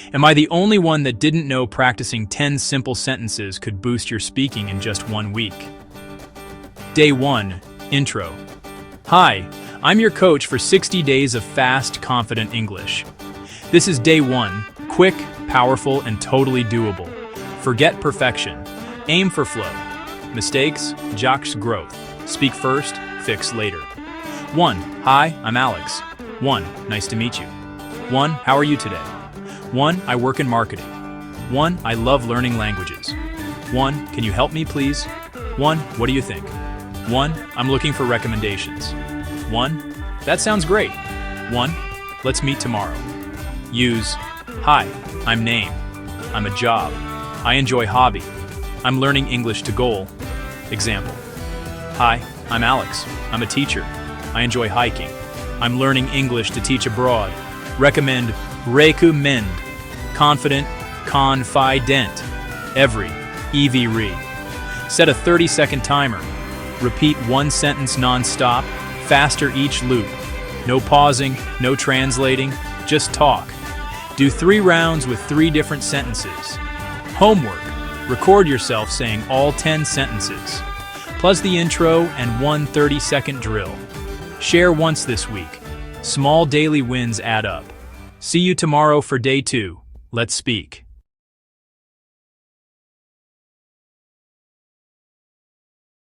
Am I the only one that didn't know practicing 10 simple sentences could boost your speaking in just 1 week? Day 1. Intro. Hi, I'm your coach for 60 days of fast, confident English. This is Day 1. Quick, powerful, and totally doable. Forget perfection. Aim for flow. Mistakes, jocks growth. Speak first, fix later. 1. Hi, I'm Alex. 1. Nice to meet you. 1. How are you today? 1. I work in marketing. 1. I love learning languages. 1. Can you help me, please? 1. What do you think? 1. I'm looking for recommendations. 1. That sounds great. 1. Let's meet tomorrow. Use Hi, I'm name. I'm a job. I enjoy hobby. I'm learning English to goal. Example. Hi, I'm Alex. I'm a teacher. I enjoy hiking. I'm learning English to teach abroad. Recommend. Confident, confident. Every, EV-re. Set a 30-second timer. Repeat one sentence non-stop, faster each loop. No pausing, no translating, just talk. Do 3 rounds with 3 different sentences. Homework. Record yourself saying all 10 sentences, plus the intro and one 30-second drill. Share once this week. Small daily wins add up. See you tomorrow for Day 2. Let's speak.